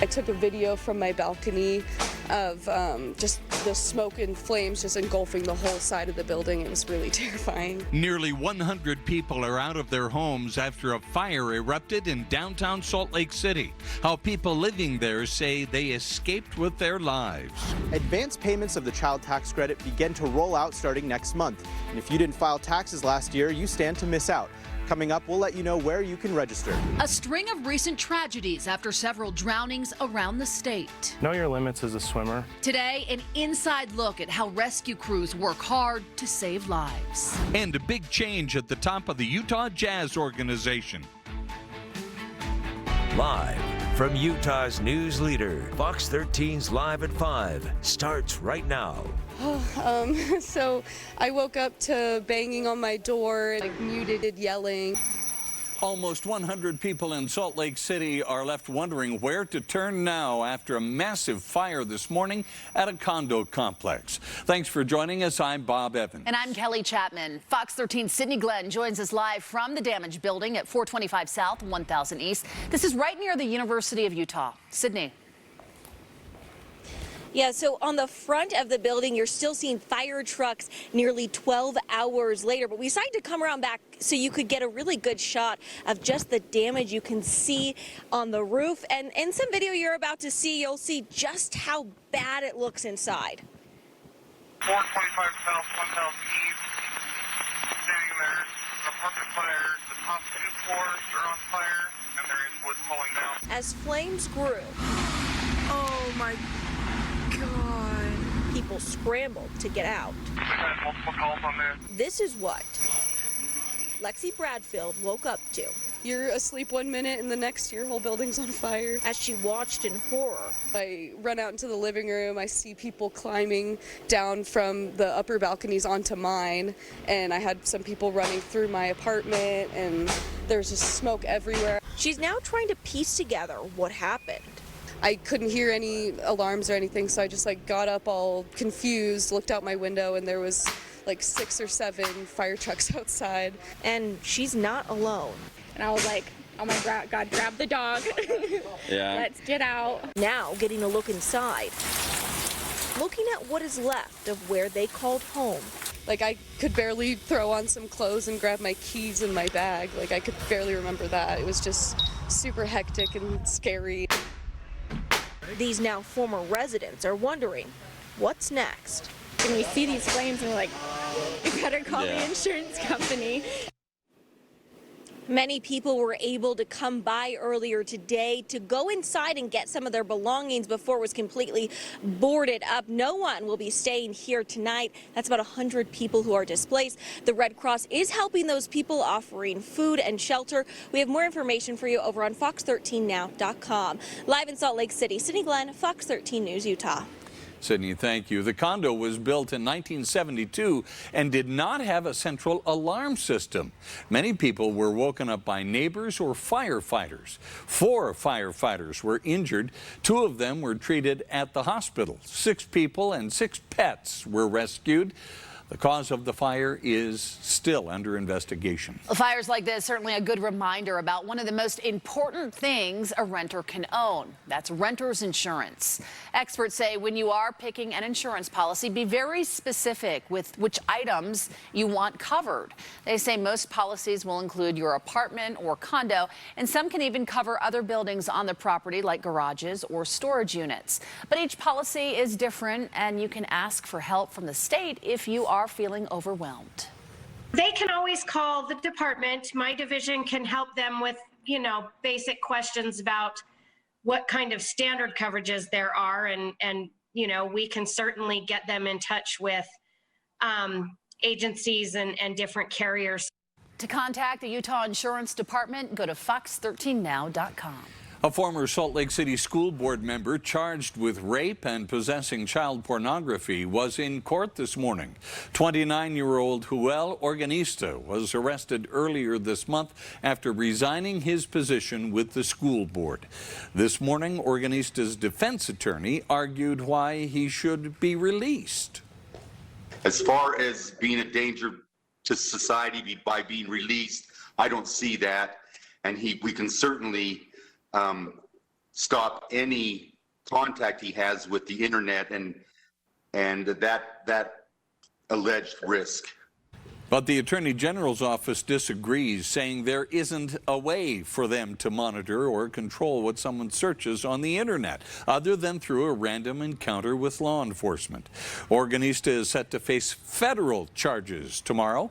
I took a video from my balcony of just the smoke and flames just engulfing the whole side of the building. It was really terrifying. Nearly 100 people are out of their homes after a fire erupted in downtown Salt Lake City. How people living there say they escaped with their lives. Advance payments of the child tax credit begin to roll out starting next month. And if you didn't file taxes last year, you stand to miss out. Coming up, we'll let you know where you can register. A string of recent tragedies after several drownings around the state. Know your limits as a swimmer. Today, an inside look at how rescue crews work hard to save lives. And a big change at the top of the Utah Jazz organization. Live from Utah's news leader, Fox 13's Live at 5 starts right now. So I woke up to banging on my door, like muted yelling. Almost 100 people in Salt Lake City are left wondering where to turn now after a massive fire this morning at a condo complex. Thanks for joining us. I'm Bob Evans. And I'm Kelly Chapman. Fox 13's Sydney Glenn joins us live from the damaged building at 425 South, 1000 East. This is right near the University of Utah. Sydney. Yeah, so on the front of the building, you're still seeing fire trucks nearly 12 hours later. But we decided to come around back so you could get a really good shot of just the damage you can see on the roof. And in some video you're about to see, you'll see just how bad it looks inside. 425 South, 1000 East. Standing there, the apartment fire. The top 2 floors are on fire, and there is wood falling down. As flames grew, Oh my God. people scrambled to get out. We've had multiple calls on this. This is what Lexi Bradfield woke up to You're asleep one minute and the next your whole building's on fire. as she watched in horror. I run out into the living room. I see people climbing down from the upper balconies onto mine, and I had some people running through my apartment, and there's just smoke everywhere. She's now trying to piece together what happened. I couldn't hear any alarms or anything, so I just got up all confused, looked out my window, and there was like 6 or 7 fire trucks outside. And she's not alone. And I was like, oh my God, grab the dog. Yeah. Let's get out. Now getting a look inside, looking at what is left of where they called home. Like, I could barely throw on some clothes and grab my keys in my bag. Like, I could barely remember that. It was just super hectic and scary. These now former residents are wondering, what's next? And we see these flames and we're like, we better call the insurance company. Many people were able to come by earlier today to go inside and get some of their belongings before it was completely boarded up. No one will be staying here tonight. That's about 100 people who are displaced. The Red Cross is helping those people, offering food and shelter. We have more information for you over on fox13now.com. Live in Salt Lake City, Sydney Glenn, Fox 13 News, Utah. Sydney, thank you. The condo was built in 1972 and did not have a central alarm system. Many people were woken up by neighbors or firefighters. 4 firefighters were injured. 2 of them were treated at the hospital. 6 people and 6 pets were rescued. The cause of the fire is still under investigation. Fires like this certainly a good reminder about one of the most important things a renter can own. That's renter's insurance. Experts say when you are picking an insurance policy, be very specific with which items you want covered. They say most policies will include your apartment or condo, and some can even cover other buildings on the property like garages or storage units. But each policy is different, and you can ask for help from the state if you are feeling overwhelmed. They can always call the department. My division can help them with, basic questions about what kind of standard coverages there are. And we can certainly get them in touch with agencies and different carriers. To contact the Utah Insurance Department, go to fox13now.com. A former Salt Lake City school board member charged with rape and possessing child pornography was in court this morning. 29-year-old Joel Organista was arrested earlier this month after resigning his position with the school board. This morning, Organista's defense attorney argued why he should be released. As far as being a danger to society by being released, I don't see that, and we can certainly stop any contact he has with the internet and that alleged risk. But the Attorney General's office disagrees, saying there isn't a way for them to monitor or control what someone searches on the internet, other than through a random encounter with law enforcement. Organista is set to face federal charges tomorrow.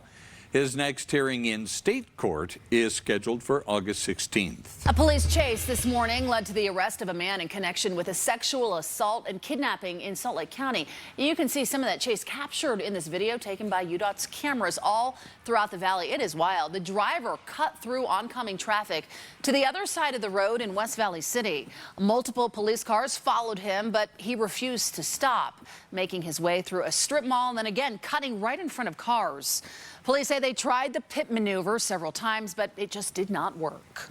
His next hearing in state court is scheduled for August 16th. A police chase this morning led to the arrest of a man in connection with a sexual assault and kidnapping in Salt Lake County. You can see some of that chase captured in this video taken by UDOT's cameras all throughout the valley. It is wild. The driver cut through oncoming traffic to the other side of the road in West Valley City. Multiple police cars followed him, but he refused to stop, making his way through a strip mall and then again cutting right in front of cars. Police say they tried the pit maneuver several times, but it just did not work.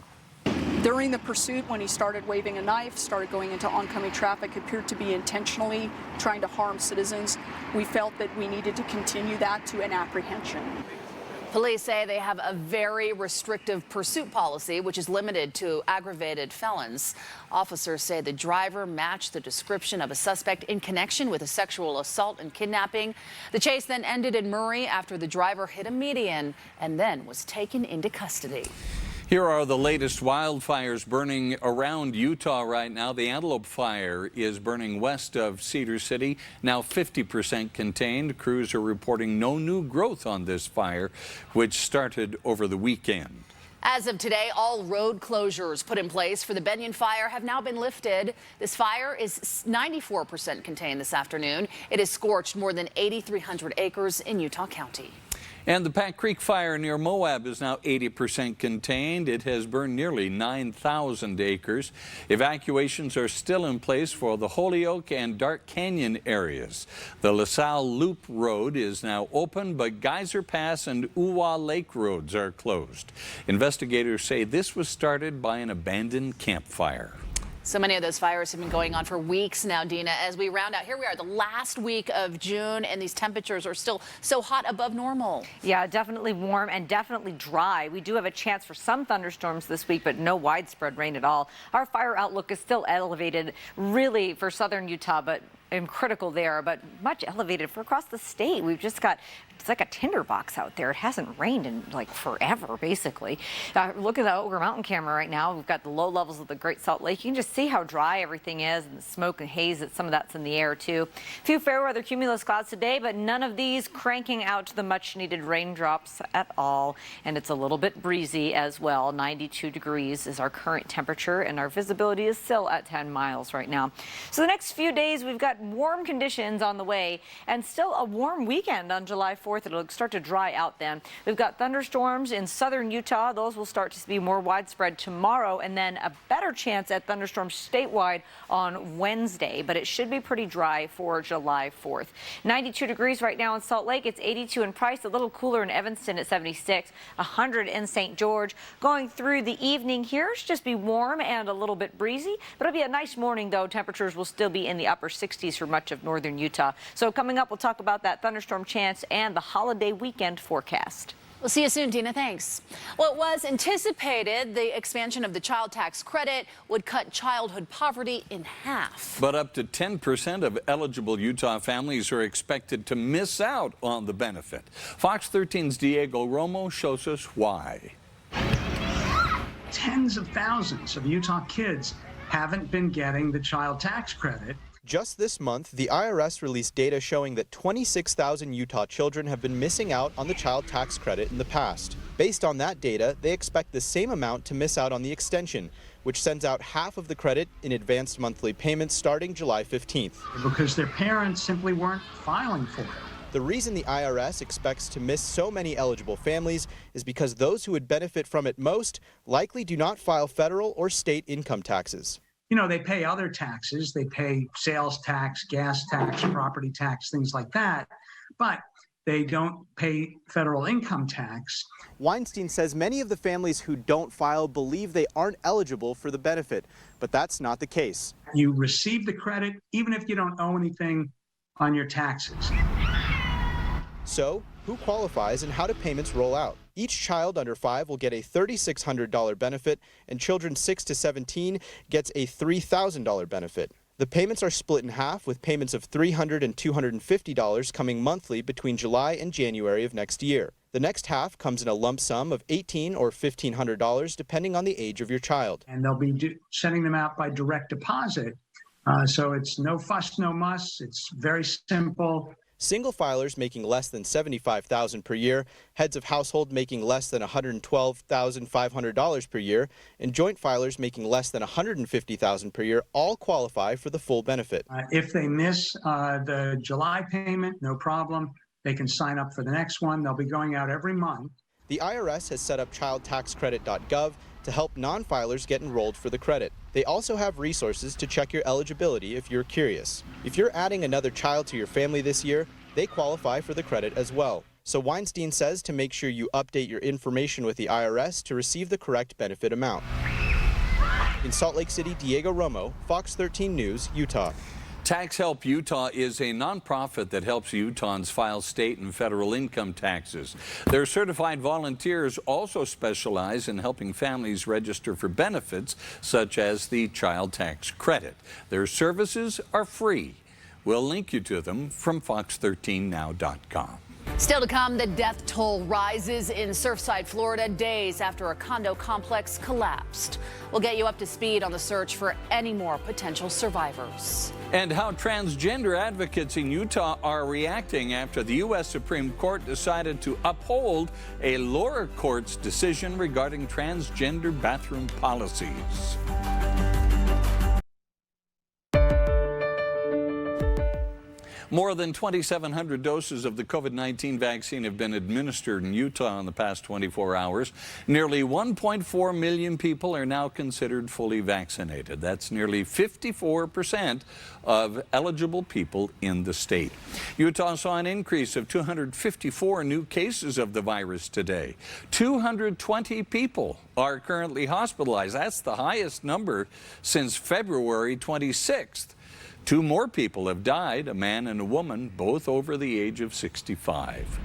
During the pursuit, when he started waving a knife, started going into oncoming traffic, appeared to be intentionally trying to harm citizens. We felt that we needed to continue that to an apprehension. Police say they have a very restrictive pursuit policy, which is limited to aggravated felons. Officers say the driver matched the description of a suspect in connection with a sexual assault and kidnapping. The chase then ended in Murray after the driver hit a median and then was taken into custody. Here are the latest wildfires burning around Utah right now. The Antelope fire is burning west of Cedar City, now 50% contained. Crews are reporting no new growth on this fire, which started over the weekend. As of today, all road closures put in place for the BENNION fire have now been lifted. This fire is 94% contained this afternoon. It has scorched more than 8,300 acres in Utah County. And the Pack Creek fire near Moab is now 80% contained. It has burned nearly 9,000 acres. Evacuations are still in place for the Holyoke and Dark Canyon areas. The LaSalle Loop Road is now open, but Geyser Pass and Uwa Lake roads are closed. Investigators say this was started by an abandoned campfire. So many of those fires have been going on for weeks now, Dina. As we round out, here we are, the last week of June, and these temperatures are still so hot above normal. Yeah, definitely warm and definitely dry. We do have a chance for some thunderstorms this week, but no widespread rain at all. Our fire outlook is still elevated, really, for southern Utah, but critical there, but much elevated for across the state. We've just got, it's like a tinderbox out there. It hasn't rained in like forever, basically. Look at the Ogre Mountain camera right now. We've got the low levels of the Great Salt Lake. You can just see how dry everything is, and the smoke and haze, some of that's in the air too. A few fair weather cumulus clouds today, but none of these cranking out the much needed raindrops at all. And it's a little bit breezy as well. 92 degrees is our current temperature, and our visibility is still at 10 miles right now. So the next few days, we've got warm conditions on the way, and still a warm weekend on July 4th. It'll start to dry out then. We've got thunderstorms in southern Utah. Those will start to be more widespread tomorrow, and then a better chance at thunderstorms statewide on Wednesday, but it should be pretty dry for July 4th. 92 degrees right now in Salt Lake. It's 82 in Price, a little cooler in Evanston at 76, 100 in St. George. Going through the evening here, it's just be warm and a little bit breezy, but it'll be a nice morning though. Temperatures will still be in the upper 60s for much of northern Utah. So coming up, we'll talk about that thunderstorm chance and the holiday weekend forecast. We'll see you soon, Dina. Thanks. Well, it was anticipated the expansion of the child tax credit would cut childhood poverty in half. But up to 10% of eligible Utah families are expected to miss out on the benefit. Fox 13's Diego Romo shows us why. Tens of thousands of Utah kids haven't been getting the child tax credit. Just this month, the IRS released data showing that 26,000 Utah children have been missing out on the child tax credit in the past. Based on that data, they expect the same amount to miss out on the extension, which sends out half of the credit in advanced monthly payments starting July 15th. Because their parents simply weren't filing for it. The reason the IRS expects to miss so many eligible families is because those who would benefit from it most likely do not file federal or state income taxes. You know, they pay other taxes. They pay sales tax, gas tax, property tax, things like that. But they don't pay federal income tax. Weinstein says many of the families who don't file believe they aren't eligible for the benefit, but that's not the case. You receive the credit even if you don't owe anything on your taxes. So, who qualifies and how do payments roll out? Each child under 5 will get a $3,600 benefit, and children 6 to 17 gets a $3,000 benefit. The payments are split in half, with payments of $300 and $250 coming monthly between July and January of next year. The next half comes in a lump sum of $1,800 or $1,500, depending on the age of your child. And they'll be sending them out by direct deposit. So it's no fuss, no muss. It's very simple. Single filers making less than $75,000 per year, heads of household making less than $112,500 per year, and joint filers making less than $150,000 per year all qualify for the full benefit. If they miss the July payment, no problem. They can sign up for the next one. They'll be going out every month. The IRS has set up childtaxcredit.gov to help non-filers get enrolled for the credit. They also have resources to check your eligibility if you're curious. If you're adding another child to your family this year, they qualify for the credit as well. So Weinstein says to make sure you update your information with the IRS to receive the correct benefit amount. In Salt Lake City, Diego Romo, Fox 13 News, Utah. Tax Help Utah is a nonprofit that helps Utahns file state and federal income taxes. Their certified volunteers also specialize in helping families register for benefits such as the child tax credit. Their services are free. We'll link you to them from fox13now.com. Still to come, the death toll rises in Surfside, Florida, days after a condo complex collapsed. We'll get you up to speed on the search for any more potential survivors. And how transgender advocates in Utah are reacting after the U.S. Supreme Court decided to uphold a lower court's decision regarding transgender bathroom policies. More than 2,700 doses of the COVID-19 vaccine have been administered in Utah in the past 24 hours. Nearly 1.4 million people are now considered fully vaccinated. That's nearly 54% of eligible people in the state. Utah saw an increase of 254 new cases of the virus today. 220 people are currently hospitalized. That's the highest number since February 26th. 2 more people have died, a man and a woman, both over the age of 65.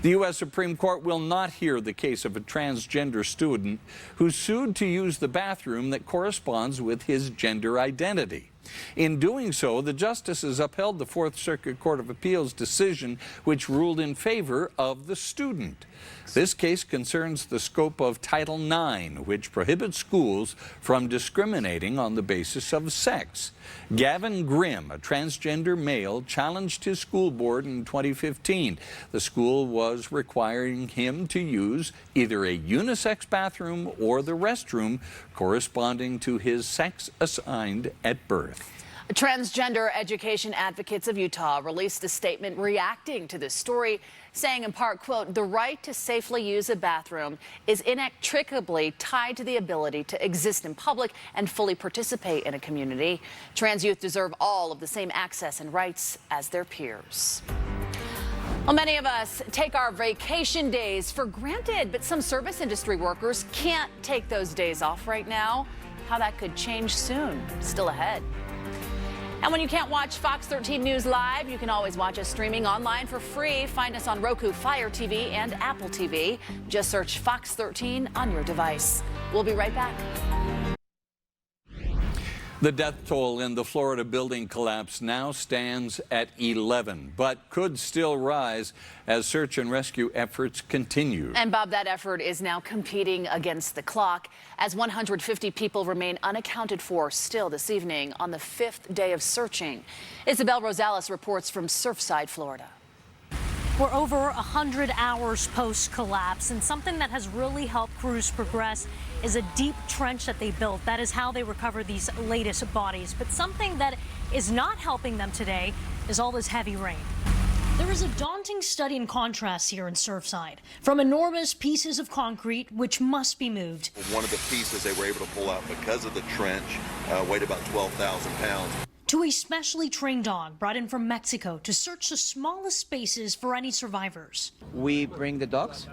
The U.S. Supreme Court will not hear the case of a transgender student who sued to use the bathroom that corresponds with his gender identity. In doing so, the justices upheld the Fourth Circuit Court of Appeals decision which ruled in favor of the student. This case concerns the scope of Title IX, which prohibits schools from discriminating on the basis of sex. Gavin Grimm, a transgender male, challenged his school board in 2015. The school was requiring him to use either a unisex bathroom or the restroom corresponding to his sex assigned at birth. Transgender Education Advocates of Utah released a statement reacting to this story, saying in part, quote, "The right to safely use a bathroom is inextricably tied to the ability to exist in public and fully participate in a community. Trans youth deserve all of the same access and rights as their peers." Well, many of us take our vacation days for granted, but some service industry workers can't take those days off right now. How that could change soon, still ahead. And when you can't watch Fox 13 News live, you can always watch us streaming online for free. Find us on Roku, Fire TV, and Apple TV. Just search Fox 13 on your device. We'll be right back. The death toll in the Florida building collapse now stands at 11, but could still rise as search and rescue efforts continue. And Bob, that effort is now competing against the clock as 150 people remain unaccounted for still this evening on the 5th day of searching. Isabel Rosales reports from Surfside, Florida. We're over 100 hours post-collapse, and something that has really helped crews progress is a deep trench that they built. That is how they recover these latest bodies. But something that is not helping them today is all this heavy rain. There is a daunting study in contrast here in Surfside. From enormous pieces of concrete, which must be moved. One of the pieces they were able to pull out because of the trench weighed about 12,000 pounds. To a specially trained dog brought in from Mexico to search the smallest spaces for any survivors. We bring the dogs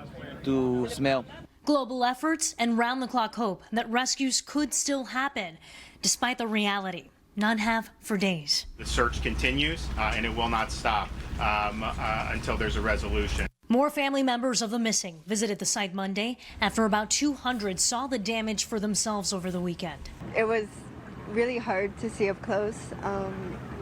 to smell. Global efforts and round-the-clock hope that rescues could still happen, despite the reality none have for days. The search continues, and it will not stop until there's a resolution. More family members of the missing visited the site Monday after about 200 saw the damage for themselves over the weekend. It was really hard to see up close.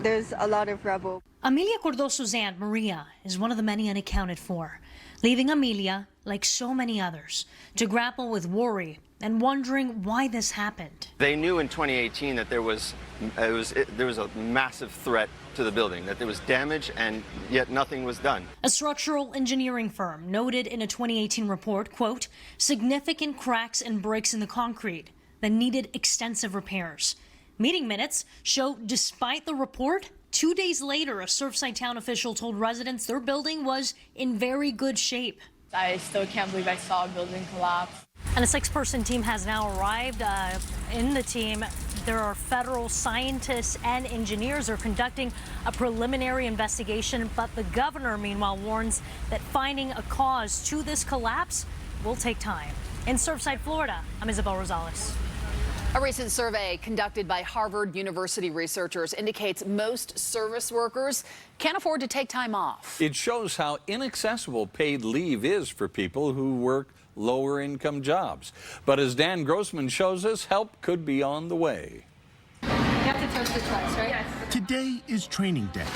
There's a lot of rubble. Amelia Cordoso's aunt, Maria, is one of the many unaccounted for, leaving Amelia, like so many others, to grapple with worry and wondering why this happened. They knew in 2018 that there was a massive threat to the building, that there was damage, and yet nothing was done. A structural engineering firm noted in a 2018 report, quote, significant cracks and breaks in the concrete that needed extensive repairs. Meeting minutes show despite the report, 2 days later, a Surfside town official told residents their building was in very good shape. I still can't believe I saw a building collapse. And a 6-person team has now arrived. In the team, there are federal scientists and engineers who are conducting a preliminary investigation. But the governor, meanwhile, warns that finding a cause to this collapse will take time. In Surfside, Florida, I'm Isabel Rosales. A recent survey conducted by Harvard University researchers indicates most service workers can't afford to take time off. It shows how inaccessible paid leave is for people who work lower income jobs. But as Dan Grossman shows us, help could be on the way. You have to toast it twice, right? Yes. Today is training day.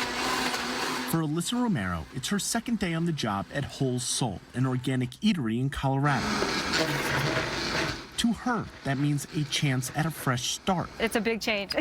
For Alyssa Romero, it's her second day on the job at Whole Soul, an organic eatery in Colorado. To her, that means a chance at a fresh start. It's a big change.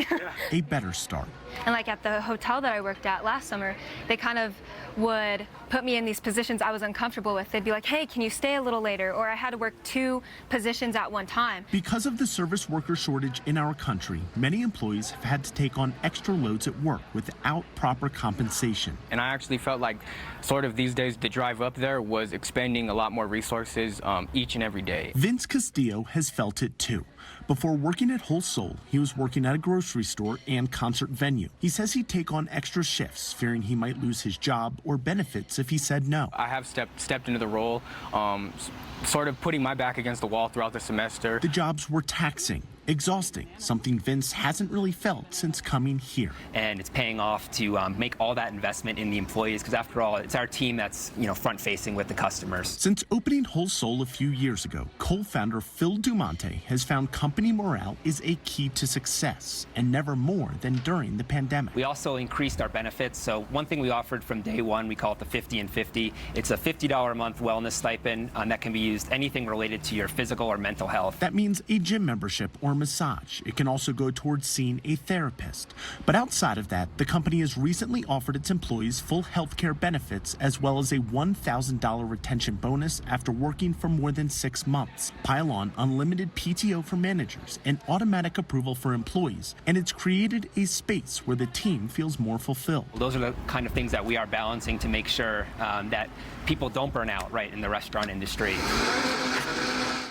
A better start. And like at the hotel that I worked at last summer, they kind of would put me in these positions I was uncomfortable with. They'd be like, hey, can you stay a little later? Or I had to work 2 positions at one time. Because of the service worker shortage in our country, many employees have had to take on extra loads at work without proper compensation. And I actually felt like sort of these days the drive up there was expending a lot more resources each and every day. Vince Castillo has felt it too. Before working at Whole Soul, he was working at a grocery store and concert venue. He says he'd take on extra shifts, fearing he might lose his job or benefits if he said no. I have stepped into the role, sort of putting my back against the wall throughout the semester. The jobs were taxing, exhausting, something Vince hasn't really felt since coming here. And it's paying off to make all that investment in the employees, because after all, it's our team that's, front-facing with the customers. Since opening Whole Soul a few years ago, co-founder Phil Dumonte has found company morale is a key to success, and never more than during the pandemic. We also increased our benefits. So one thing we offered from day one, we call it the 50 and 50. It's a $50 a month wellness stipend that can be used anything related to your physical or mental health. That means a gym membership or massage. It can also go towards seeing a therapist. But outside of that, the company has recently offered its employees full health care benefits as well as a $1,000 retention bonus after working for more than 6 months. Pile on unlimited PTO for managers and automatic approval for employees, and it's created a space where the team feels more fulfilled. Those are the kind of things that we are balancing to make sure that people don't burn out right in the restaurant industry.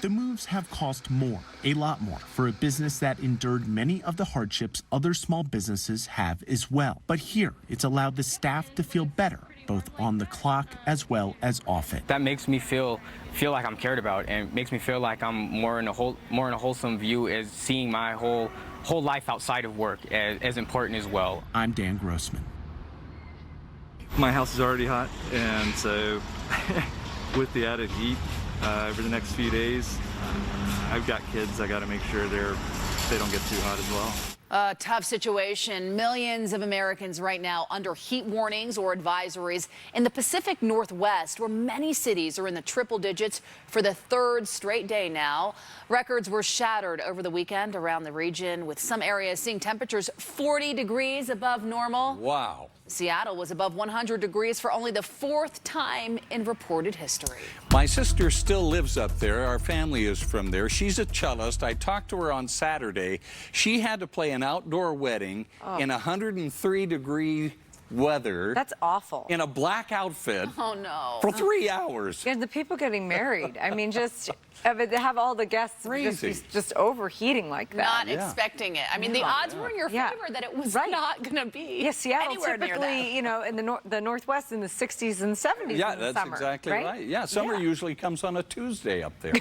The moves have cost more, a lot more, for a business that endured many of the hardships other small businesses have as well. But here, it's allowed the staff to feel better, both on the clock as well as off it. That makes me feel like I'm cared about, and makes me feel like I'm more in a wholesome view, as seeing my whole life outside of work as important as well. I'm Dan Grossman. My house is already hot, and so with the added heat over the next few days, I've got kids. I got to make sure they don't get too hot as well. A tough situation. Millions of Americans right now under heat warnings or advisories in the Pacific Northwest, where many cities are in the triple digits for the 3rd straight day now. Records were shattered over the weekend around the region, with some areas seeing temperatures 40 degrees above normal. Wow. Seattle was above 100 degrees for only the 4th time in reported history. My sister still lives up there. Our family is from there. She's a cellist. I talked to her on Saturday. She had to play an outdoor wedding in 103-degree weather. That's awful. In a black outfit. Oh, no. For 3 hours. Yeah, the people getting married. I mean, just But to have all the guests just overheating like that. Not expecting it. I mean, the odds were in your favor that it was not going to be Seattle anywhere near that. typically, you know, in the Northwest in the 60s and 70s Yeah, in the that's summer, exactly right. Yeah, summer usually comes on a Tuesday up there.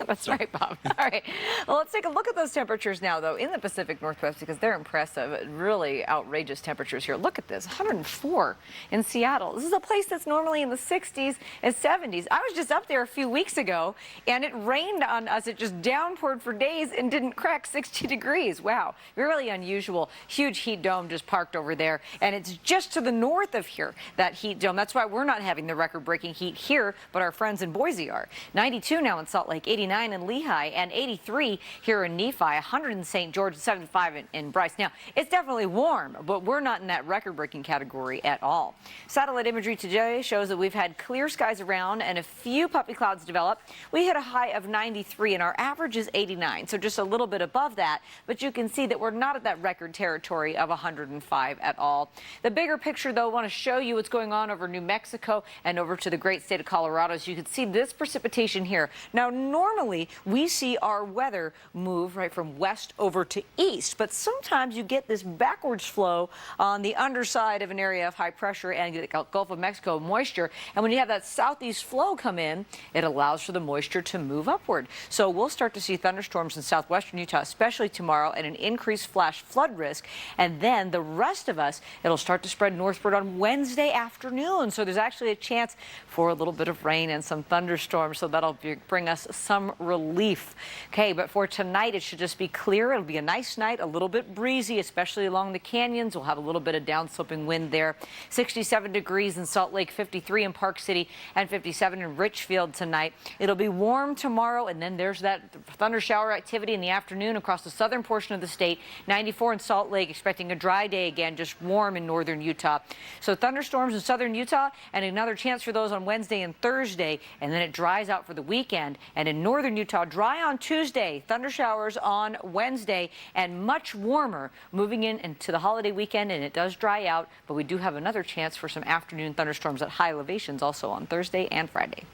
That's right, Bob. All right. Well, let's take a look at those temperatures now, though, in the Pacific Northwest, because they're impressive. Really outrageous temperatures here. Look at this, 104 in Seattle. This is a place that's normally in the 60s and 70s. I was just up there a few weeks ago, and it rained on us. It just downpoured for days and didn't crack 60 degrees. Wow, really unusual. Huge heat dome just parked over there, and it's just to the north of here, that heat dome. That's why we're not having the record-breaking heat here, but our friends in Boise are. 92 now in Salt Lake, 89 in Lehigh, and 83 here in Nephi, 100 in St. George, 75 in Bryce. Now, it's definitely warm, but we're not in that record-breaking category at all. Satellite imagery today shows that we've had clear skies around and a few puffy clouds develop. We hit a high of 93, and our average is 89, so just a little bit above that, but you can see that we're not at that record territory of 105 at all. The bigger picture, though, I want to show you what's going on over New Mexico and over to the great state of Colorado, so you can see this precipitation here. Now, normally, we see our weather move right from west over to east, but sometimes you get this backwards flow on the underside of an area of high pressure and the Gulf of Mexico moisture, and when you have that southeast flow come in, it allows for the moisture to move upward. So we'll start to see thunderstorms in southwestern Utah, especially tomorrow, and an increased flash flood risk, and then the rest of us, it'll start to spread northward on Wednesday afternoon. So there's actually a chance for a little bit of rain and some thunderstorms, so that'll bring us some relief. Okay, but for tonight, it should just be clear. It'll be a nice night, a little bit breezy, especially along the canyons. We'll have a little bit of downsloping wind there. 67 degrees in Salt Lake, 53 in Park City, and 57 in Richfield tonight. It'll be warm tomorrow, and then there's that thunder shower activity in the afternoon across the southern portion of the state. 94 in Salt Lake, expecting a dry day again, just warm in northern Utah. So thunderstorms in southern Utah, and another chance for those on Wednesday and Thursday, and then it dries out for the weekend. And in northern Utah, dry on Tuesday, thunder showers on Wednesday, and much warmer moving into the holiday weekend, and it does dry out, but we do have another chance for some afternoon thunderstorms at high elevations also on Thursday and Friday.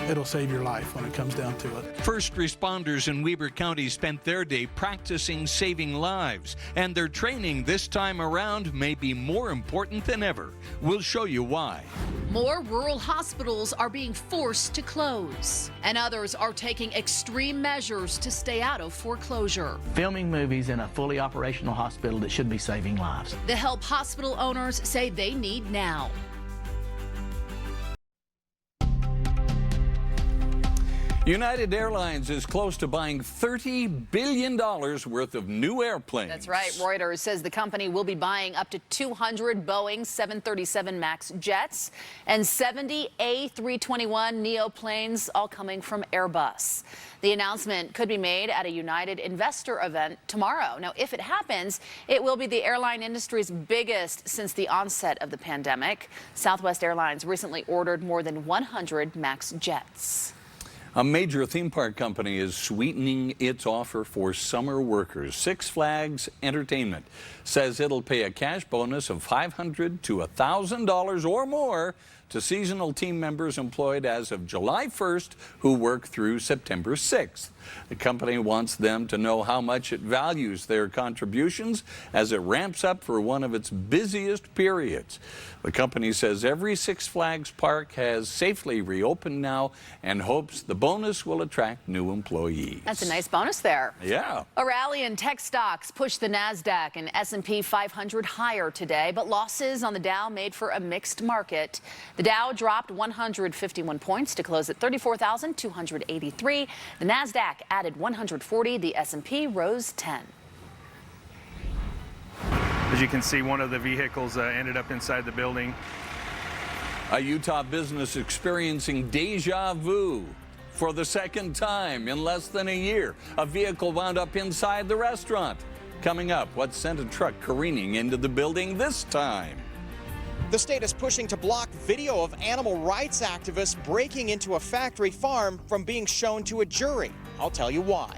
It'll save your life when it comes down to it. First responders in Weber County spent their day practicing saving lives, and their training this time around may be more important than ever. We'll show you why. More rural hospitals are being forced to close, and others are taking extreme measures to stay out of foreclosure. Filming movies in a fully operational hospital that should be saving lives. The help hospital owners say they need now. United Airlines is close to buying $30 billion worth of new airplanes. That's right. Reuters says the company will be buying up to 200 Boeing 737 MAX jets and 70 A321neo planes, all coming from Airbus. The announcement could be made at a United investor event tomorrow. Now, if it happens, it will be the airline industry's biggest since the onset of the pandemic. Southwest Airlines recently ordered more than 100 MAX jets. A major theme park company is sweetening its offer for summer workers. Six Flags Entertainment says it'll pay a cash bonus of $500 to $1,000 or more to seasonal team members employed as of July 1st who work through September 6th. The company wants them to know how much it values their contributions as it ramps up for one of its busiest periods. The company says every Six Flags park has safely reopened now and hopes the bonus will attract new employees. That's a nice bonus there. Yeah. A rally in tech stocks pushed the NASDAQ and S&P 500 higher today, but losses on the Dow made for a mixed market. The Dow dropped 151 points to close at 34,283. The NASDAQ added 140. The S&P rose 10. As you can see, one of the vehicles ended up inside the building. A Utah business experiencing deja vu for the second time in less than a year. A vehicle wound up inside the restaurant. Coming up, what sent a truck careening into the building this time? The state is pushing to block video of animal rights activists breaking into a factory farm from being shown to a jury. I'll tell you why.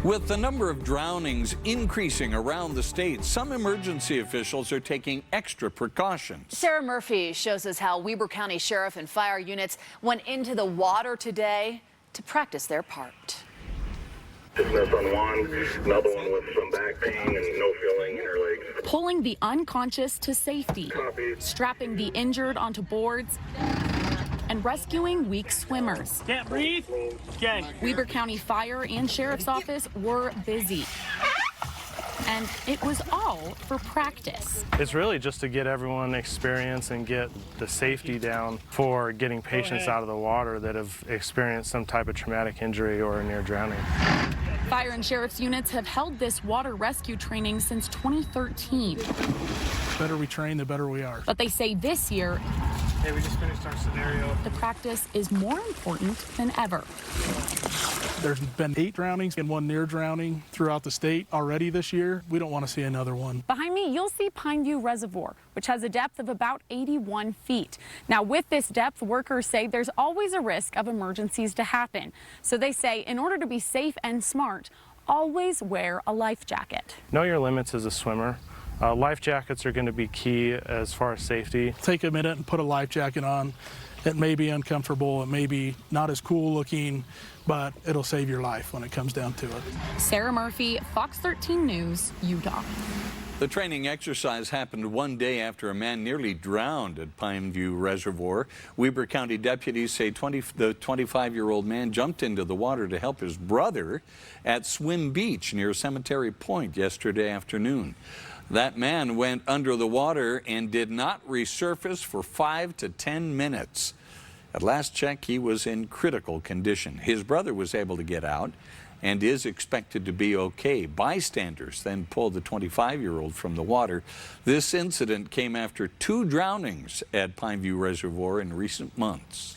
With the number of drownings increasing around the state, some emergency officials are taking extra precautions. Sarah Murphy shows us how Weber County Sheriff and fire units went into the water today to practice their part. Stiffness on one, another one with some back pain and no feeling in her legs. Pulling the unconscious to safety, strapping the injured onto boards, and rescuing weak swimmers. Can't breathe? Okay. Weber County Fire and Sheriff's Office were busy. And it was all for practice. It's really just to get everyone experience and get the safety down for getting patients out of the water that have experienced some type of traumatic injury or a near drowning. Fire and Sheriff's units have held this water rescue training since 2013. The better we train, the better we are. But they say this year, hey, we just finished our scenario. The practice is more important than ever. There's been 8 drownings and 1 near drowning throughout the state already this year. We don't want to see another one. Behind me, you'll see Pineview Reservoir, which has a depth of about 81 feet. Now, with this depth, workers say there's always a risk of emergencies to happen. So they say in order to be safe and smart, always wear a life jacket. Know your limits as a swimmer. Life jackets are going to be key as far as safety. Take a minute and put a life jacket on. It may be uncomfortable, it may be not as cool looking, but it'll save your life when it comes down to it. Sarah Murphy, Fox 13 News, Utah. The training exercise happened one day after a man nearly drowned at Pineview Reservoir. Weber County deputies say the 25-year-old man jumped into the water to help his brother at Swim Beach near Cemetery Point yesterday afternoon. That man went under the water and did not resurface for 5 to 10 minutes. At last check, he was in critical condition. His brother was able to get out and is expected to be okay. Bystanders then pulled the 25-year-old from the water. This incident came after 2 drownings at Pineview Reservoir in recent months.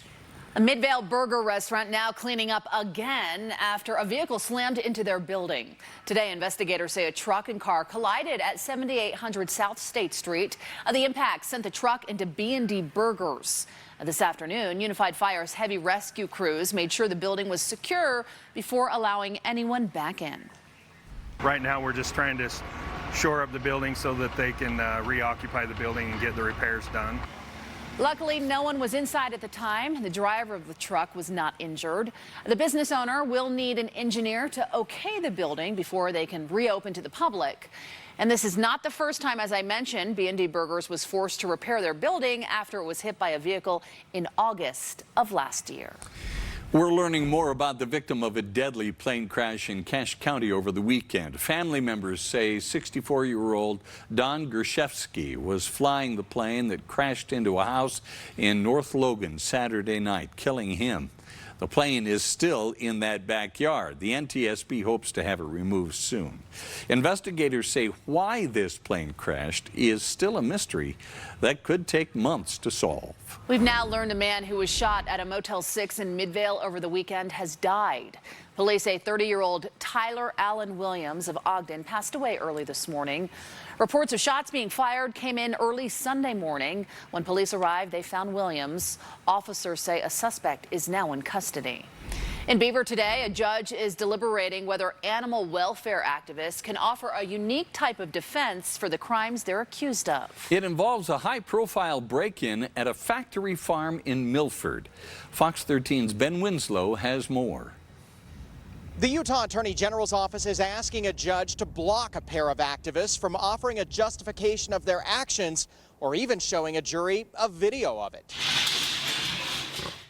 A Midvale burger restaurant now cleaning up again after a vehicle slammed into their building. Today, investigators say a truck and car collided at 7800 South State Street. The impact sent the truck into B&D Burgers. This afternoon, Unified Fire's heavy rescue crews made sure the building was secure before allowing anyone back in. Right now, we're just trying to shore up the building so that they can reoccupy the building and get the repairs done. Luckily, no one was inside at the time. The driver of the truck was not injured. The business owner will need an engineer to okay the building before they can reopen to the public. And this is not the first time, as I mentioned, B&D Burgers was forced to repair their building after it was hit by a vehicle in August of last year. We're learning more about the victim of a deadly plane crash in Cache County over the weekend. Family members say 64-year-old Don Gershevsky was flying the plane that crashed into a house in North Logan Saturday night, killing him. The plane is still in that backyard. The NTSB hopes to have it removed soon. Investigators say why this plane crashed is still a mystery that could take months to solve. We've now learned a man who was shot at a Motel 6 in Midvale over the weekend has died. Police say 30-year-old Tyler Allen Williams of Ogden passed away early this morning. Reports of shots being fired came in early Sunday morning. When police arrived, they found Williams. Officers say a suspect is now in custody. In Beaver today, a judge is deliberating whether animal welfare activists can offer a unique type of defense for the crimes they're accused of. It involves a high-profile break-in at a factory farm in Milford. Fox 13's Ben Winslow has more. The Utah Attorney General's office is asking a judge to block a pair of activists from offering a justification of their actions or even showing a jury a video of it.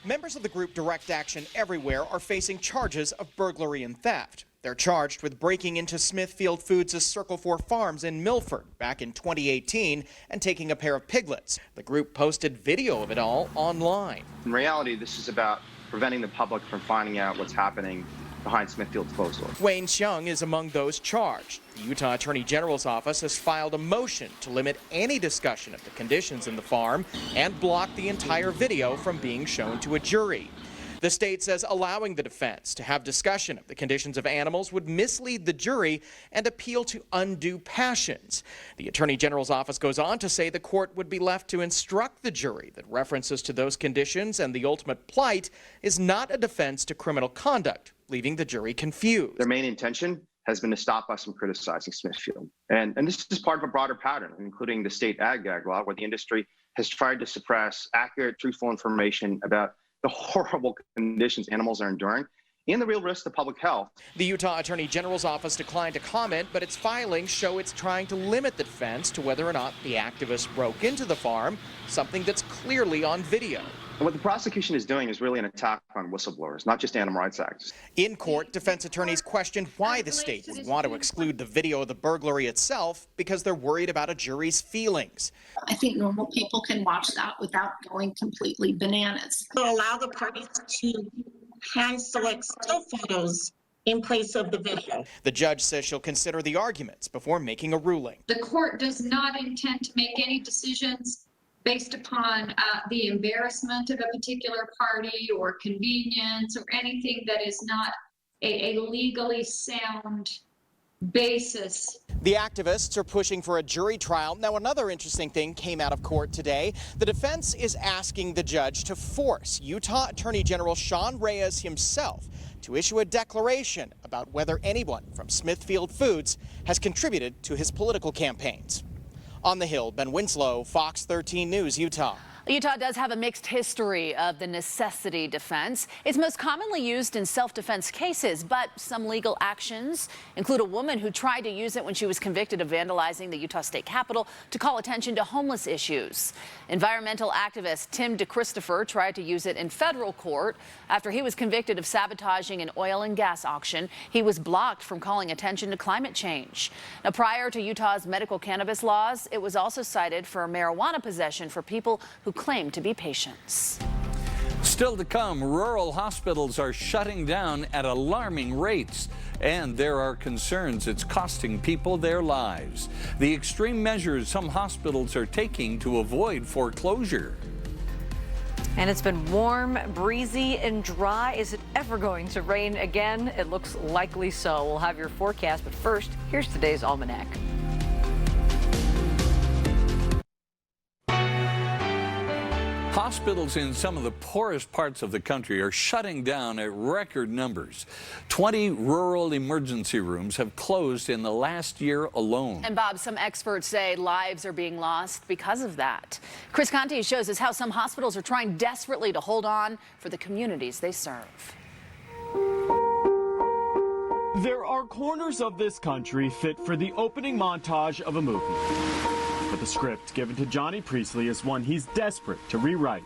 Members of the group Direct Action Everywhere are facing charges of burglary and theft. They're charged with breaking into Smithfield Foods' Circle 4 Farms in Milford back in 2018 and taking a pair of piglets. The group posted video of it all online. In reality, this is about preventing the public from finding out what's happening behind Smithfield's closed door. Wayne Xiong is among those charged. The Utah Attorney General's office has filed a motion to limit any discussion of the conditions in the farm and block the entire video from being shown to a jury. The state says allowing the defense to have discussion of the conditions of animals would mislead the jury and appeal to undue passions. The Attorney General's office goes on to say the court would be left to instruct the jury that references to those conditions and the ultimate plight is not a defense to criminal conduct, leaving the jury confused. Their main intention has been to stop us from criticizing Smithfield. And this is part of a broader pattern, including the state ag-gag law, where the industry has tried to suppress accurate, truthful information about the horrible conditions animals are enduring and the real risk to public health. The Utah Attorney General's office declined to comment, but its filings show it's trying to limit the defense to whether or not the activists broke into the farm, something that's clearly on video. And what the prosecution is doing is really an attack on whistleblowers, not just animal rights activists. In court, defense attorneys questioned why the state would want to exclude the video of the burglary itself because they're worried about a jury's feelings. I think normal people can watch that without going completely bananas. Allow the parties to hand select still photos in place of the video. The judge says she'll consider the arguments before making a ruling. The court does not intend to make any decisions based upon the embarrassment of a particular party or convenience or anything that is not a legally sound basis. The activists are pushing for a jury trial. Now, another interesting thing came out of court today. The defense is asking the judge to force Utah Attorney General Sean Reyes himself to issue a declaration about whether anyone from Smithfield Foods has contributed to his political campaigns. On the Hill, Ben Winslow, Fox 13 News, Utah. Utah does have a mixed history of the necessity defense. It's most commonly used in self-defense cases, but some legal actions include a woman who tried to use it when she was convicted of vandalizing the Utah State Capitol to call attention to homeless issues. Environmental activist Tim DeChristopher tried to use it in federal court after he was convicted of sabotaging an oil and gas auction. He was blocked from calling attention to climate change. Now, prior to Utah's medical cannabis laws, it was also cited for marijuana possession for people who claim to be patients. Still to come, rural hospitals are shutting down at alarming rates, and there are concerns it's costing people their lives. The extreme measures some hospitals are taking to avoid foreclosure. And it's been warm, breezy, and dry. Is it ever going to rain again? It looks likely so. We'll have your forecast, but first, here's today's almanac. Hospitals in some of the poorest parts of the country are shutting down at record numbers. 20 rural emergency rooms have closed in the last year alone. And Bob, some experts say lives are being lost because of that. Chris Conte shows us how some hospitals are trying desperately to hold on for the communities they serve. There are corners of this country fit for the opening montage of a movie. But the script given to Johnny Priestley is one he's desperate to rewrite.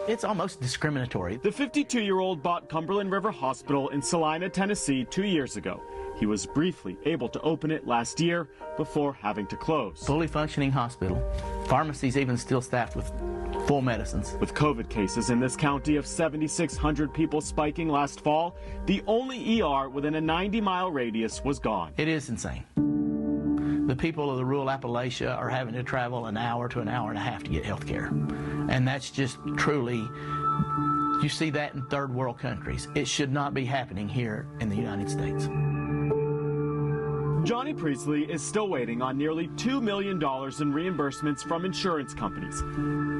It's almost discriminatory. The 52-year-old bought Cumberland River Hospital in Salina, Tennessee 2 years ago. He was briefly able to open it last year before having to close. Fully functioning hospital. Pharmacies even still staffed with full medicines. With COVID cases in this county of 7,600 people spiking last fall, the only ER within a 90-mile radius was gone. It is insane. The people of the rural Appalachia are having to travel an hour to an hour and a half to get health care. And that's just truly, you see that in third world countries. It should not be happening here in the United States. Johnny Priestley is still waiting on nearly $2 million in reimbursements from insurance companies.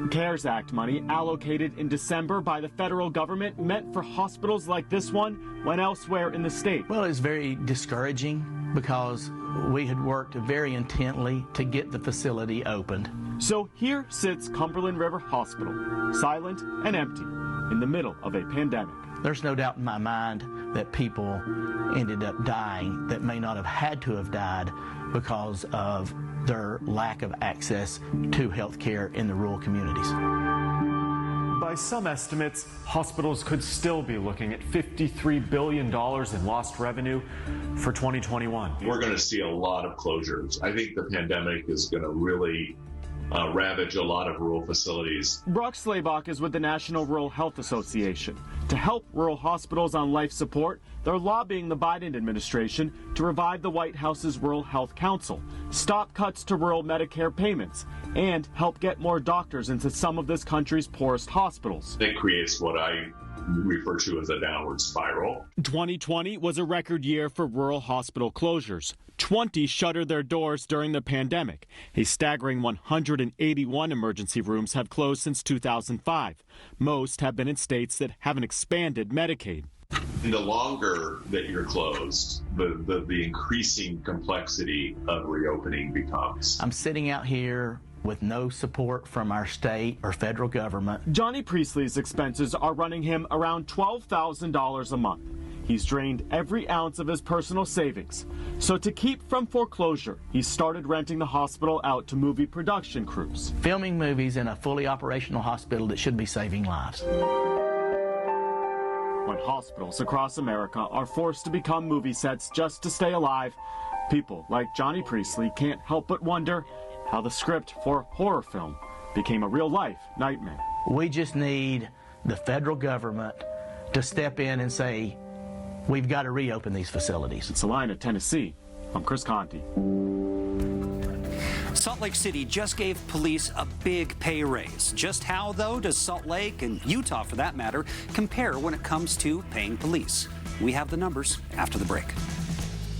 CARES Act money allocated in December by the federal government meant for hospitals like this one went elsewhere in the state. Well, it's very discouraging because we had worked very intently to get the facility opened. So here sits Cumberland River Hospital, silent and empty, in the middle of a pandemic. There's no doubt in my mind that people ended up dying that may not have had to have died because of their lack of access to health care in the rural communities. By some estimates, hospitals could still be looking at $53 billion in lost revenue for 2021. We're going to see a lot of closures. I think the pandemic is going to really ravage a lot of rural facilities. Brock Slaybach is with the National Rural Health Association. To help rural hospitals on life support, they're lobbying the Biden administration to revive the White House's Rural Health Council, stop cuts to rural Medicare payments, and help get more doctors into some of this country's poorest hospitals. It creates what I refer to as a downward spiral. 2020 was a record year for rural hospital closures. 20 shuttered their doors during the pandemic. A staggering 181 emergency rooms have closed since 2005. Most have been in states that haven't expanded Medicaid. the longer that you're closed, the increasing complexity of reopening becomes. I'm sitting out here with no support from our state or federal government. Johnny Priestley's expenses are running him around $12,000 a month. He's drained every ounce of his personal savings. So to keep from foreclosure, he started renting the hospital out to movie production crews. Filming movies in a fully operational hospital that should be saving lives. When hospitals across America are forced to become movie sets just to stay alive, people like Johnny Priestley can't help but wonder how the script for a horror film became a real-life nightmare. We just need the federal government to step in and say, we've got to reopen these facilities. In Salina, Tennessee, I'm Chris Conti. Salt Lake City just gave police a big pay raise. Just how, though, does Salt Lake and Utah, for that matter, compare when it comes to paying police? We have the numbers after the break.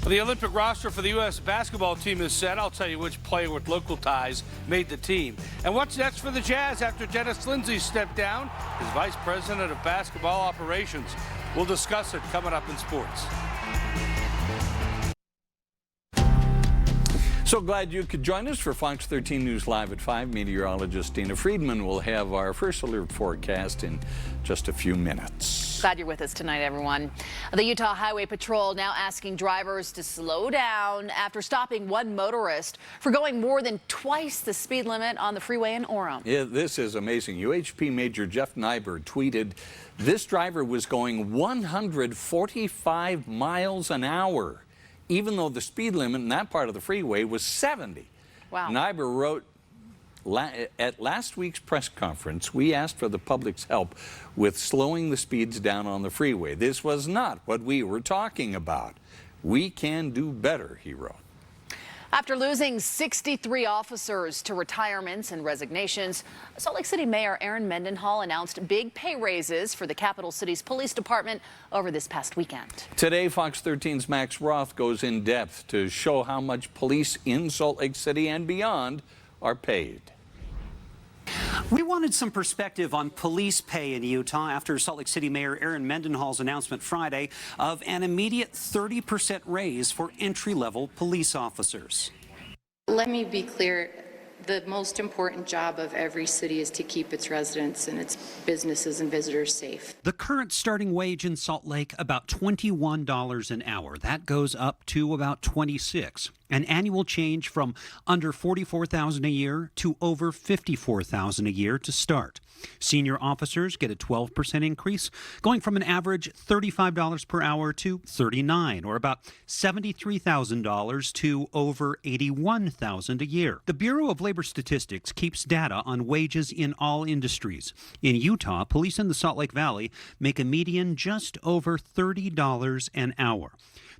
The Olympic roster for the U.S. basketball team is set. I'll tell you which player with local ties made the team. And what's next for the Jazz after Dennis Lindsey stepped down as Vice President of Basketball Operations? We'll discuss it coming up in sports. So glad you could join us for Fox 13 News Live at 5. Meteorologist Dina Friedman will have our first alert forecast in just a few minutes. Glad you're with us tonight, everyone. The Utah Highway Patrol now asking drivers to slow down after stopping one motorist for going more than twice the speed limit on the freeway in Orem. Yeah, this is amazing. UHP Major Jeff Nyberg tweeted, this driver was going 145 miles an hour, even though the speed limit in that part of the freeway was 70. Wow. Nyberg wrote, at last week's press conference, we asked for the public's help with slowing the speeds down on the freeway. This was not what we were talking about. We can do better, he wrote. After losing 63 officers to retirements and resignations, Salt Lake City Mayor Aaron Mendenhall announced big pay raises for the capital city's police department over this past weekend. Today, Fox 13's Max Roth goes in depth to show how much police in Salt Lake City and beyond are paid. We wanted some perspective on police pay in Utah after Salt Lake City Mayor Aaron Mendenhall's announcement Friday of an immediate 30% raise for entry-level police officers. Let me be clear. The most important job of every city is to keep its residents and its businesses and visitors safe. The current starting wage in Salt Lake, about $21 an hour. That goes up to about $26. An annual change from under $44,000 a year to over $54,000 a year to start. Senior officers get a 12% increase, going from an average $35 per hour to $39, or about $73,000 to over $81,000 a year. The Bureau of Labor Statistics keeps data on wages in all industries. In Utah, police in the Salt Lake Valley make a median just over $30 an hour.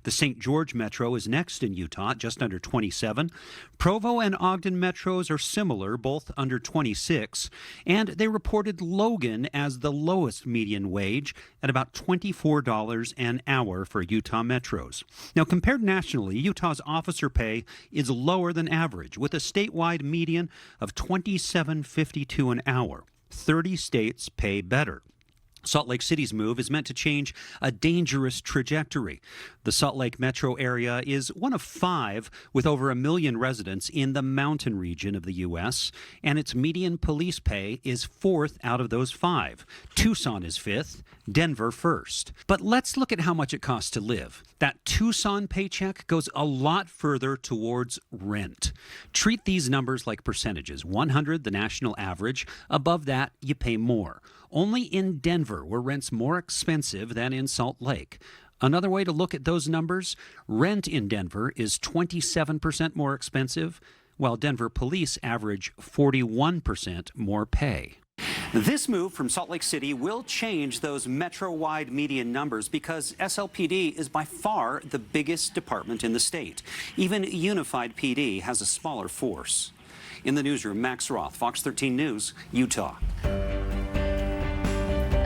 The St. George Metro is next in Utah, just under 27. Provo and Ogden Metros are similar, both under 26. And they reported Logan as the lowest median wage at about $24 an hour for Utah Metros. Now, compared nationally, Utah's officer pay is lower than average, with a statewide median of $27.52 an hour. 30 states pay better. Salt Lake City's move is meant to change a dangerous trajectory. The Salt Lake metro area is one of 5 with over 1 million residents in the mountain region of the U.S., and its median police pay is 4th out of those 5. Tucson is 5th, Denver 1st. But let's look at how much it costs to live. That Tucson paycheck goes a lot further towards rent. Treat these numbers like percentages. 100, the national average. Above that, you pay more. Only in Denver were rents more expensive than in Salt Lake. Another way to look at those numbers, rent in Denver is 27% more expensive, while Denver police average 41% more pay. This move from Salt Lake City will change those metro-wide median numbers because SLPD is by far the biggest department in the state. Even Unified PD has a smaller force. In the newsroom, Max Roth, Fox 13 News, Utah.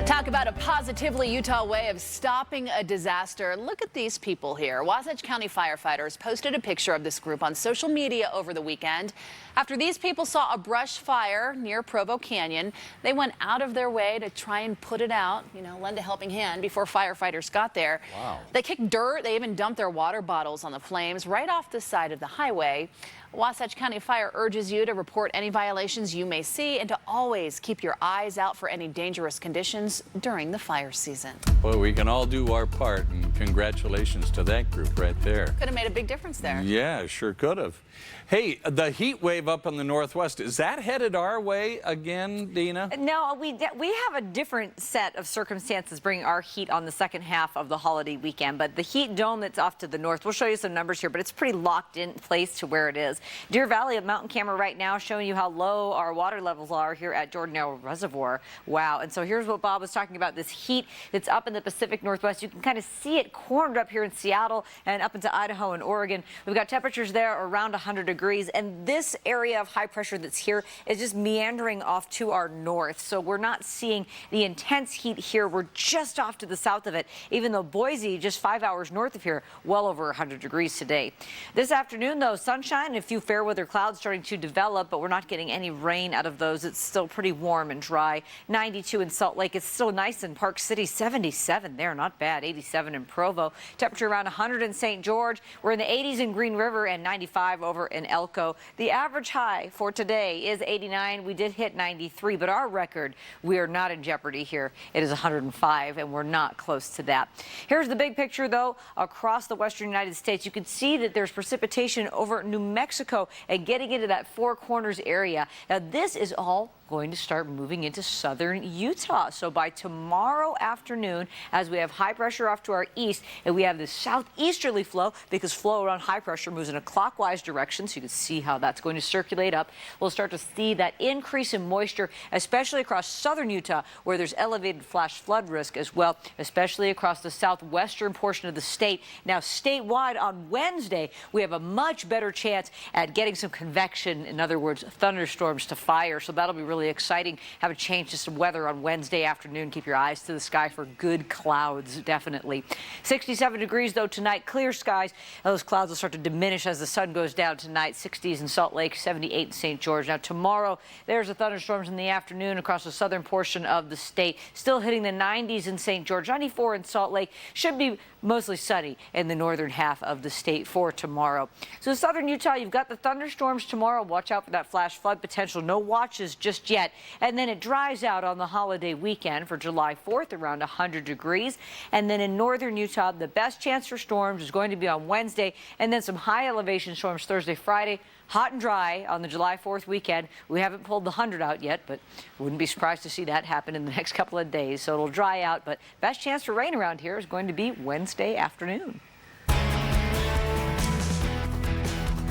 Top talk about a positively Utah way of stopping a disaster. Look at these people here. Wasatch County firefighters posted a picture of this group on social media over the weekend. After these people saw a brush fire near Provo Canyon, they went out of their way to try and put it out, lend a helping hand before firefighters got there. Wow. They kicked dirt. They even dumped their water bottles on the flames right off the side of the highway. Wasatch County Fire urges you to report any violations you may see and to always keep your eyes out for any dangerous conditions during the fire season. Boy, we can all do our part, and congratulations to that group right there. Could have made a big difference there. Yeah, sure could have. Hey, the heat wave up in the Northwest, is that headed our way again, Dina? No, we have a different set of circumstances bringing our heat on the second half of the holiday weekend. But the heat dome that's off to the north, we'll show you some numbers here, but it's pretty locked in place to where it is. Deer Valley, a mountain camera right now showing you how low our water levels are here at Jordanelle Reservoir. Wow. And so here's what Bob was talking about, this heat that's up in the Pacific Northwest. You can kind of see it cornered up here in Seattle and up into Idaho and Oregon. We've got temperatures there around 100 degrees. And this area of high pressure that's here is just meandering off to our north. So we're not seeing the intense heat here. We're just off to the south of it, even though Boise, just 5 hours north of here, well over 100 degrees today. This afternoon, though, sunshine and a few fair weather clouds starting to develop, but we're not getting any rain out of those. It's still pretty warm and dry. 92 in Salt Lake. It's still nice in Park City. 77 there, not bad. 87 in Provo. Temperature around 100 in St. George. We're in the 80s in Green River and 95 over in Elko. The average high for today is 89. We did hit 93, but our record, we are not in jeopardy here. It is 105, and we're not close to that. Here's the big picture, though. Across the western United States, you can see that there's precipitation over New Mexico and getting into that Four Corners area. Now, this is all going to start moving into southern Utah. So by tomorrow afternoon, as we have high pressure off to our east, and we have this southeasterly flow, because flow around high pressure moves in a clockwise direction, so you can see how that's going to circulate up. We'll start to see that increase in moisture, especially across southern Utah, where there's elevated flash flood risk as well, especially across the southwestern portion of the state. Now, statewide on Wednesday, we have a much better chance at getting some convection, in other words, thunderstorms to fire. So that'll be really exciting. Have a change to some weather on Wednesday afternoon. Keep your eyes to the sky for good clouds, definitely. 67 degrees, though, tonight. Clear skies. Those clouds will start to diminish as the sun goes down tonight. 60s in Salt Lake, 78 in St. George. Now, tomorrow, there's the thunderstorms in the afternoon across the southern portion of the state. Still hitting the 90s in St. George. 94 in Salt Lake. Should be mostly sunny in the northern half of the state for tomorrow. So southern Utah, you've got the thunderstorms tomorrow. Watch out for that flash flood potential. No watches just yet. And then it dries out on the holiday weekend for July 4th, around 100 degrees. And then in northern Utah, the best chance for storms is going to be on Wednesday, and then some high elevation storms Thursday, Friday. Hot and dry on the July 4th weekend. We haven't pulled the 100 out yet, but wouldn't be surprised to see that happen in the next couple of days. So it'll dry out, but best chance for rain around here is going to be Wednesday afternoon.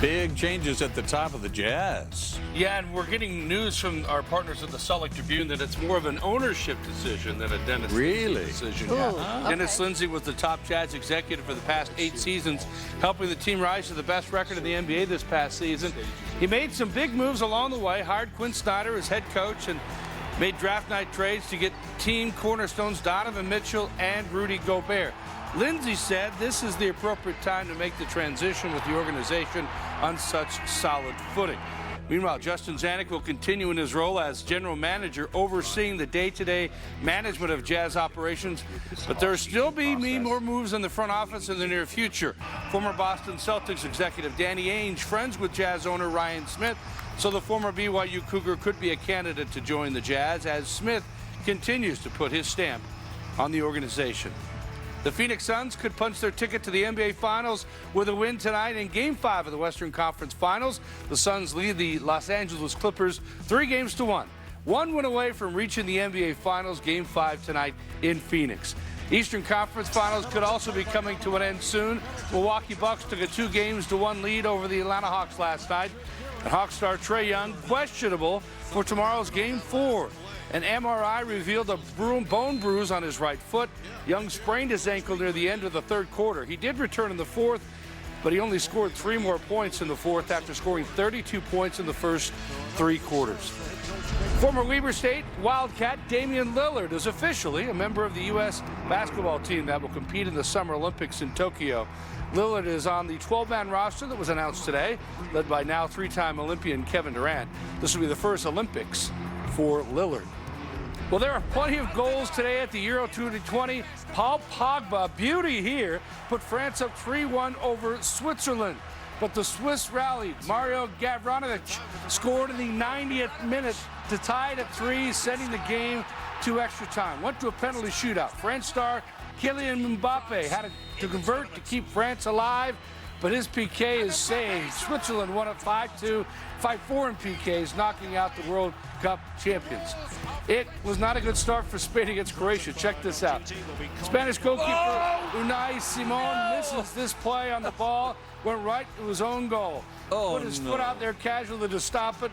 Big changes at the top of the Jazz. Yeah, and we're getting news from our partners at the Salt Lake Tribune that it's more of an ownership decision than a Dennis Lindsey decision. Ooh, okay. Dennis Lindsey was the top Jazz executive for the past 8 seasons, helping the team rise to the best record in the NBA this past season. He made some big moves along the way, hired Quinn Snyder as head coach, and made draft night trades to get team cornerstones Donovan Mitchell and Rudy Gobert. Lindsey said this is the appropriate time to make the transition with the organization on such solid footing. Meanwhile, Justin Zanuck will continue in his role as general manager, overseeing the day-to-day management of Jazz operations. But there will still be more moves in the front office in the near future. Former Boston Celtics executive Danny Ainge, friends with Jazz owner Ryan Smith, so the former BYU Cougar could be a candidate to join the Jazz as Smith continues to put his stamp on the organization. The Phoenix Suns could punch their ticket to the NBA Finals with a win tonight in Game 5 of the Western Conference Finals. The Suns lead the Los Angeles Clippers 3-1. One win away from reaching the NBA Finals, Game 5 tonight in Phoenix. Eastern Conference Finals could also be coming to an end soon. Milwaukee Bucks took a 2-1 lead over the Atlanta Hawks last night. And Hawks star Trae Young questionable for tomorrow's Game 4. An MRI revealed a bone bruise on his right foot. Young sprained his ankle near the end of the third quarter. He did return in the fourth, but he only scored 3 more points in the fourth after scoring 32 points in the first 3 quarters. Former Weber State Wildcat Damian Lillard is officially a member of the U.S. basketball team that will compete in the Summer Olympics in Tokyo. Lillard is on the 12-man roster that was announced today, led by now 3-time Olympian Kevin Durant. This will be the first Olympics for Lillard. Well, there are plenty of goals today at the Euro 2020. Paul Pogba, beauty here, put France up 3-1 over Switzerland. But the Swiss rallied. Mario Gavranovic scored in the 90th minute to tie it at 3, sending the game to extra time. Went to a penalty shootout. French star Kylian Mbappe had to convert to keep France alive, but his PK is saved. Switzerland won at 5-2, 5-4 in PKs, knocking out the World Cup champions. It was not a good start for Spain against Croatia. Check this out. Spanish goalkeeper Unai Simon misses this play on the ball, went right to his own goal. Put his foot out there casually to stop it.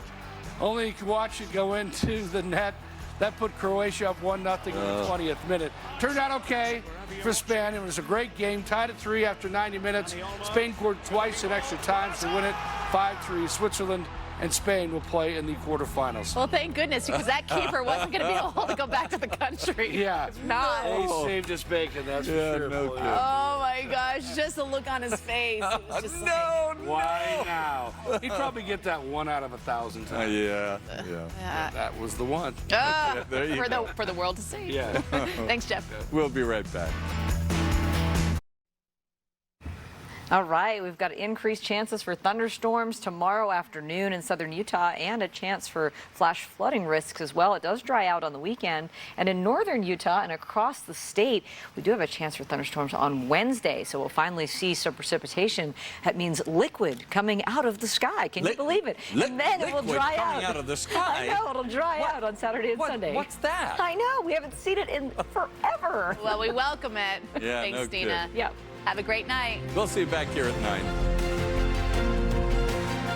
Only you can watch it go into the net. That put Croatia up 1-0 in the 20th minute. Turned out okay for Spain. It was a great game, tied at 3 after 90 minutes. Spain scored twice in extra time to win it 5-3. Switzerland and Spain will play in the quarterfinals. Well, thank goodness, because that keeper wasn't going to be able to go back to the country. Yeah. If not. He saved his bacon, that's for sure. No kidding. Oh my gosh, just the look on his face. It was just Why now? He'd probably get that 1 out of 1,000 times. Yeah. That was the one. There you go. For the world to see. Yeah. Thanks, Jeff. We'll be right back. All right, we've got increased chances for thunderstorms tomorrow afternoon in southern Utah and a chance for flash flooding risks as well. It does dry out on the weekend. And in northern Utah and across the state, we do have a chance for thunderstorms on Wednesday. So we'll finally see some precipitation. That means liquid coming out of the sky. Can you believe it? And then it will dry out. Coming out of the sky? I know, it'll dry out on Saturday and Sunday. What's that? I know, we haven't seen it in forever. Well, we welcome it. Yeah, Thanks, no Dina. kidding. Yep. Have a great night. We'll see you back here at 9.